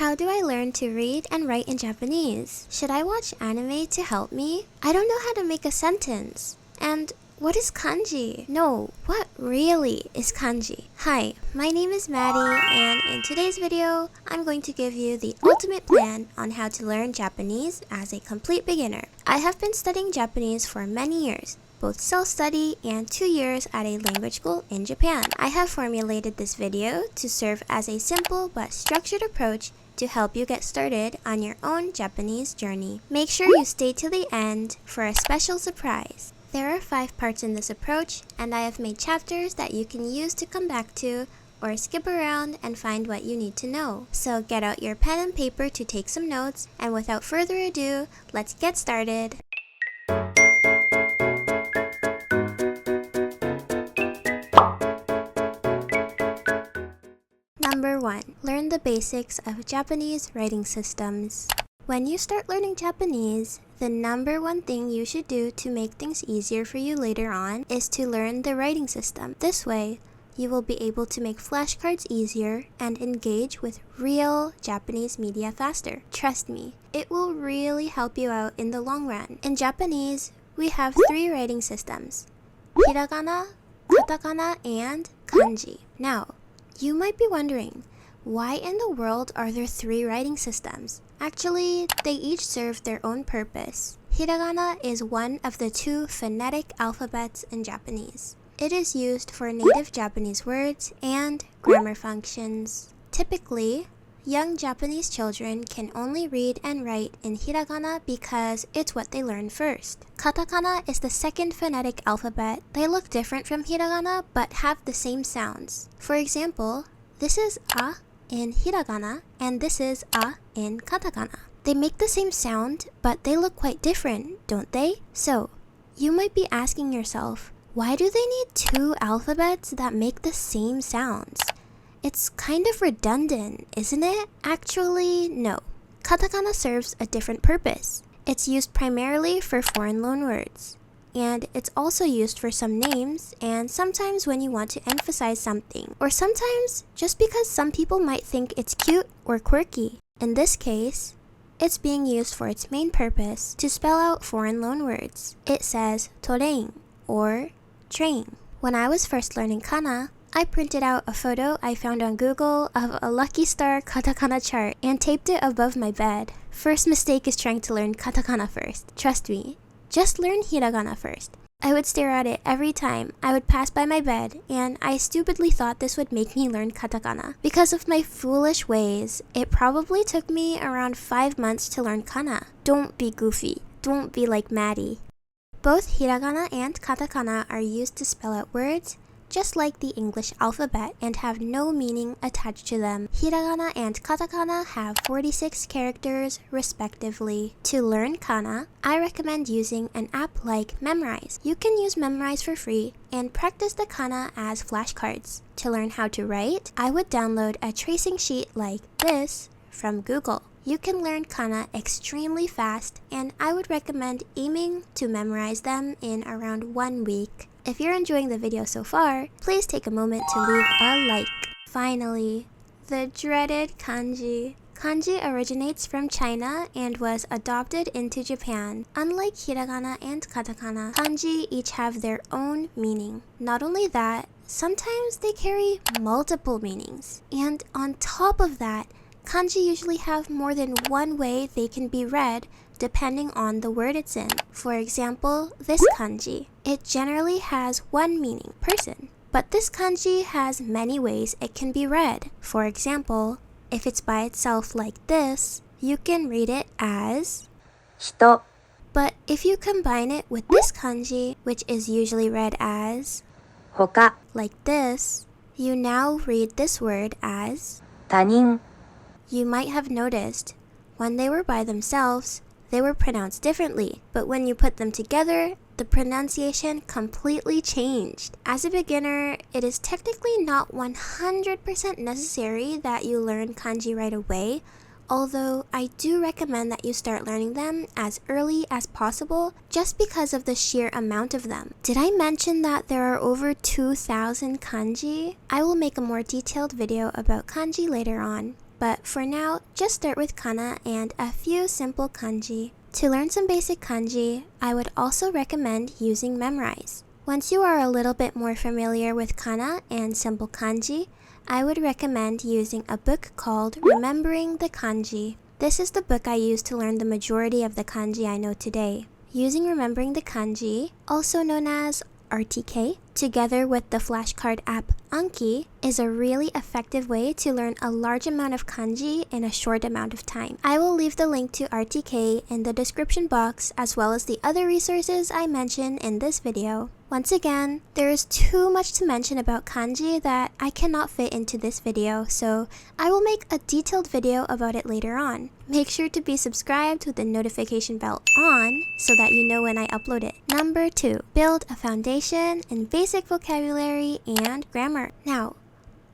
How do I learn to read and write in Japanese? Should I watch anime to help me? I don't know how to make a sentence. And what is kanji? No, what really is kanji? Hi, my name is Maddie, and in today's video, I'm going to give you the ultimate plan on how to learn Japanese as a complete beginner. I have been studying Japanese for many years, both self-study and 2 years at a language school in Japan. I have formulated this video to serve as a simple but structured approach to help you get started on your own Japanese journey. Make sure you stay to the end for a special surprise. There are 5 parts in this approach, and I have made chapters that you can use to come back to or skip around and find what you need to know. So get out your pen and paper to take some notes, and without further ado, let's get started. Number 1. Learn the basics of Japanese writing systems. When you start learning Japanese, the number 1 thing you should do to make things easier for you later on is to learn the writing system. This way, you will be able to make flashcards easier and engage with real Japanese media faster. Trust me, it will really help you out in the long run. In Japanese, we have 3 writing systems: hiragana, katakana, and kanji. Now, you might be wondering, why in the world are there 3 writing systems? Actually, they each serve their own purpose. Hiragana is one of the 2 phonetic alphabets in Japanese. It is used for native Japanese words and grammar functions. Typically, young Japanese children can only read and write in hiragana because it's what they learn first. Katakana is the 2nd phonetic alphabet. They look different from hiragana but have the same sounds. For example, this is a in hiragana and this is a in katakana. They make the same sound, but they look quite different, don't they? So, you might be asking yourself, why do they need 2 alphabets that make the same sounds? It's kind of redundant, isn't it? Actually, no. Katakana serves a different purpose. It's used primarily for foreign loanwords. And it's also used for some names and sometimes when you want to emphasize something. Or sometimes just because some people might think it's cute or quirky. In this case, it's being used for its main purpose to spell out foreign loanwords. It says torein or train. When I was first learning kana, I printed out a photo I found on Google of a Lucky Star katakana chart and taped it above my bed. First mistake is trying to learn katakana first. Trust me, just learn hiragana first. I would stare at it every time I would pass by my bed, and I stupidly thought this would make me learn katakana. Because of my foolish ways, it probably took me around 5 months to learn kana. Don't be goofy. Don't be like Maddie. Both hiragana and katakana are used to spell out words, just like the English alphabet, and have no meaning attached to them. Hiragana and katakana have 46 characters respectively. To learn kana, I recommend using an app like Memrise. You can use Memrise for free and practice the kana as flashcards. To learn how to write, I would download a tracing sheet like this from Google. You can learn kana extremely fast, and I would recommend aiming to memorize them in around 1 week. If you're enjoying the video so far, please take a moment to leave a like. Finally, the dreaded kanji. Kanji originates from China and was adopted into Japan. Unlike hiragana and katakana, kanji each have their own meaning. Not only that, sometimes they carry multiple meanings. And on top of that, kanji usually have more than 1 way they can be read depending on the word it's in. For example, this kanji. It generally has 1 meaning, person. But this kanji has many ways it can be read. For example, if it's by itself like this, you can read it as 人. But if you combine it with this kanji, which is usually read as 他, like this, you now read this word as 他人. You might have noticed, when they were by themselves, they were pronounced differently, but when you put them together, the pronunciation completely changed. As a beginner, it is technically not 100% necessary that you learn kanji right away, although I do recommend that you start learning them as early as possible just because of the sheer amount of them. Did I mention that there are over 2,000 kanji? I will make a more detailed video about kanji later on. but for now, just start with kana and a few simple kanji. To learn some basic kanji, I would also recommend using Memrise. Once you are a little bit more familiar with kana and simple kanji, I would recommend using a book called Remembering the Kanji. This is the book I used to learn the majority of the kanji I know today. Using Remembering the Kanji, also known as RTK, together with the flashcard app Anki, is a really effective way to learn a large amount of kanji in a short amount of time. I will leave the link to RTK in the description box as well as the other resources I mentioned in this video. Once again, there is too much to mention about kanji that I cannot fit into this video, so I will make a detailed video about it later on. Make sure to be subscribed with the notification bell on so that you know when I upload it. Number 2, build a foundation in basic vocabulary and grammar. Now,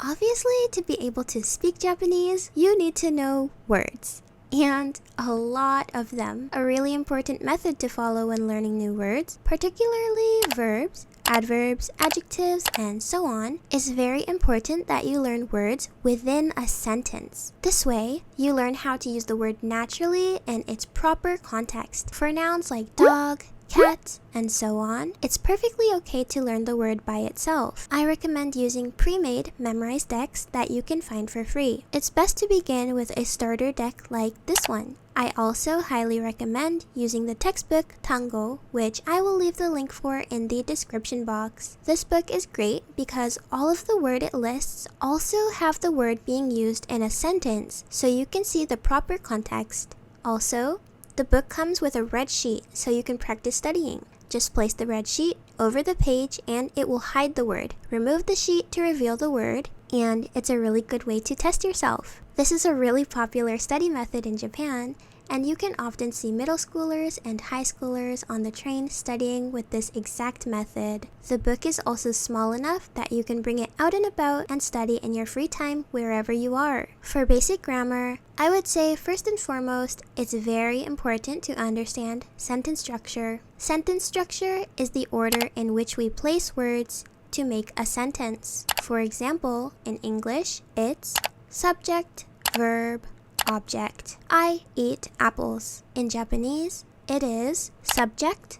obviously, to be able to speak Japanese, you need to know words. And a lot of them. A really important method to follow when learning new words, particularly verbs, adverbs, adjectives, and so on, is very important that you learn words within a sentence. This way, you learn how to use the word naturally in its proper context. For nouns like dog, cat, and so on, it's perfectly okay to learn the word by itself. I recommend using pre-made memorized decks that you can find for free. It's best to begin with a starter deck like this one. I also highly recommend using the textbook Tango, which I will leave the link for in the description box. This book is great because all of the word it lists also have the word being used in a sentence, so you can see the proper context. Also, the book comes with a red sheet so you can practice studying. Just place the red sheet over the page and it will hide the word. Remove the sheet to reveal the word, and it's a really good way to test yourself. This is a really popular study method in Japan, and you can often see middle schoolers and high schoolers on the train studying with this exact method. The book is also small enough that you can bring it out and about and study in your free time wherever you are. For basic grammar, I would say first and foremost, it's very important to understand sentence structure. Sentence structure is the order in which we place words to make a sentence. For example, in English, it's subject, verb, object. I eat apples. In Japanese, it is subject,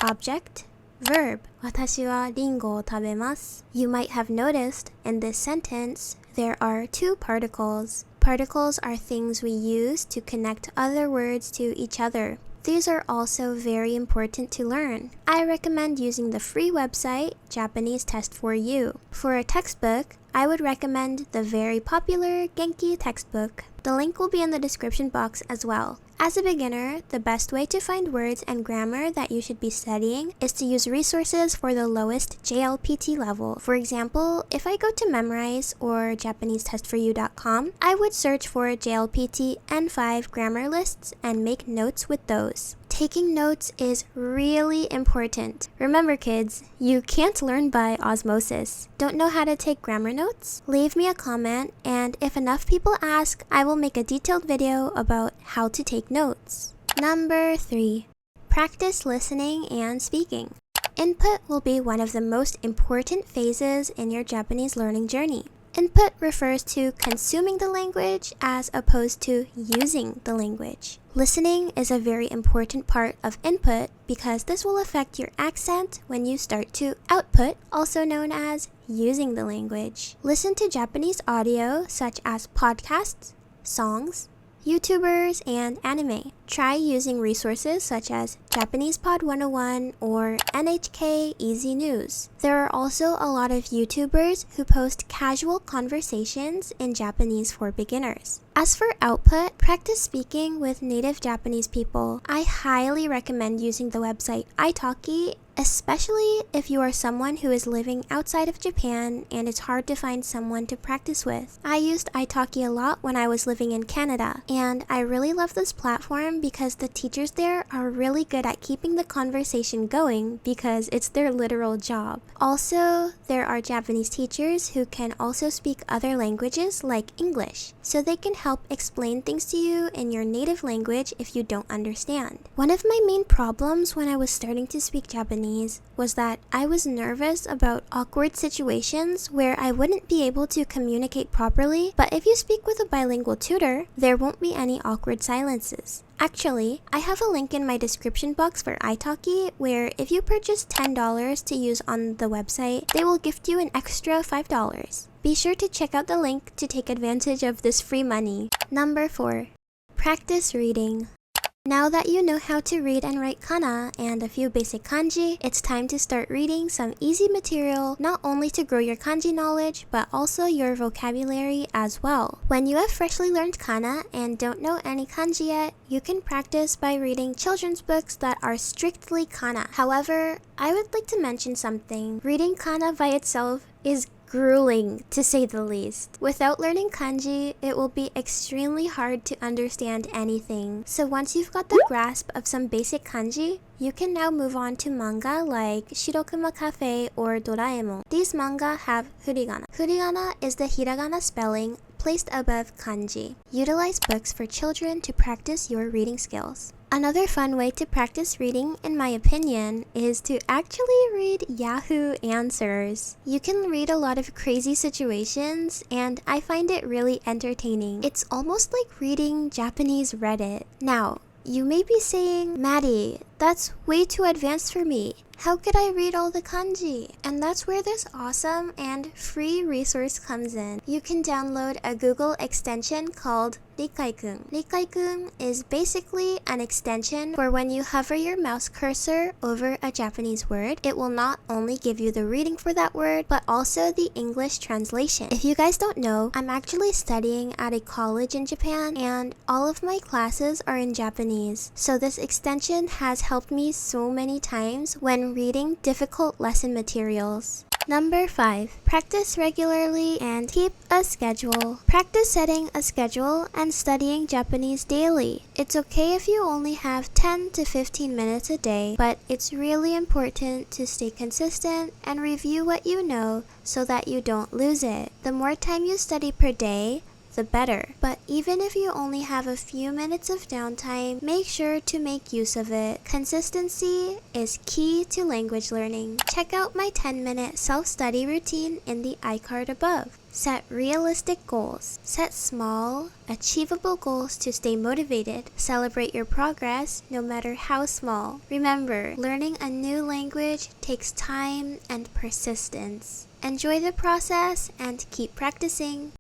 object, verb. 私はリンゴを食べます. You might have noticed in this sentence, there are two particles. Particles are things we use to connect other words to each other. These are also very important to learn. I recommend using the free website Japanese Test for You. For a textbook, I would recommend the very popular Genki textbook. The link will be in the description box as well. As a beginner, the best way to find words and grammar that you should be studying is to use resources for the lowest JLPT level. For example, if I go to Memrise or JapaneseTestForYou.com, I would search for JLPT N5 grammar lists and make notes with those. Taking notes is really important. Remember kids, you can't learn by osmosis. Don't know how to take grammar notes? Leave me a comment, and if enough people ask, I will make a detailed video about how to take notes. Number 3. Practice listening and speaking. Input will be one of the most important phases in your Japanese learning journey. Input refers to consuming the language as opposed to using the language. Listening is a very important part of input because this will affect your accent when you start to output, also known as using the language. Listen to Japanese audio such as podcasts, songs, YouTubers, and anime. Try using resources such as Japanese Pod 101 or NHK Easy News. There are also a lot of YouTubers who post casual conversations in Japanese for beginners. As for output, practice speaking with native Japanese people. I highly recommend using the website italki, especially if you are someone who is living outside of Japan and it's hard to find someone to practice with. I used italki a lot when I was living in Canada, and I really love this platform because the teachers there are really good at keeping the conversation going because it's their literal job. Also, there are Japanese teachers who can also speak other languages like English, so they can help explain things to you in your native language if you don't understand. One of my main problems when I was starting to speak Japanese Japanese was that I was nervous about awkward situations where I wouldn't be able to communicate properly, but if you speak with a bilingual tutor, there won't be any awkward silences. Actually, I have a link in my description box for italki where if you purchase $10 to use on the website, they will gift you an extra $5. Be sure to check out the link to take advantage of this free money. Number 4. Practice reading. Now that you know how to read and write kana and a few basic kanji, it's time to start reading some easy material not only to grow your kanji knowledge, but also your vocabulary as well. When you have freshly learned kana and don't know any kanji yet, you can practice by reading children's books that are strictly kana. However, I would like to mention something. Reading kana by itself is grueling, to say the least. Without learning kanji, it will be extremely hard to understand anything. So once you've got the grasp of some basic kanji, you can now move on to manga like Shirokuma Cafe or Doraemon. These manga have furigana. Furigana is the hiragana spelling placed above kanji. Utilize books for children to practice your reading skills. Another fun way to practice reading, in my opinion, is to actually read Yahoo Answers. You can read a lot of crazy situations, and I find it really entertaining. It's almost like reading Japanese Reddit. Now, you may be saying, Maddie, that's way too advanced for me. How could I read all the kanji? And that's where this awesome and free resource comes in. You can download a Google extension called Rikai-kun. Rikai-kun is basically an extension for when you hover your mouse cursor over a Japanese word, it will not only give you the reading for that word, but also the English translation. If you guys don't know, I'm actually studying at a college in Japan, and all of my classes are in Japanese. So this extension has helped me so many times when reading difficult lesson materials. Number 5. Practice regularly and keep a schedule. Practice setting a schedule and studying Japanese daily. It's okay if you only have 10 to 15 minutes a day, but it's really important to stay consistent and review what you know so that you don't lose it. The more time you study per day, the better. But even if you only have a few minutes of downtime, make sure to make use of it. Consistency is key to language learning. Check out my 10-minute self-study routine in the iCard above. Set realistic goals. Set small, achievable goals to stay motivated. Celebrate your progress, no matter how small. Remember, learning a new language takes time and persistence. Enjoy the process and keep practicing.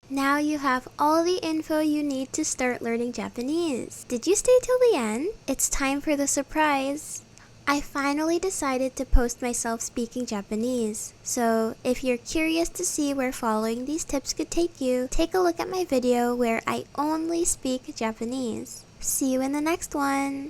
Now you have all the info you need to start learning Japanese. Did you stay till the end? It's time for the surprise. I finally decided to post myself speaking Japanese. So if you're curious to see where following these tips could take you, take a look at my video where I only speak Japanese. See you in the next one.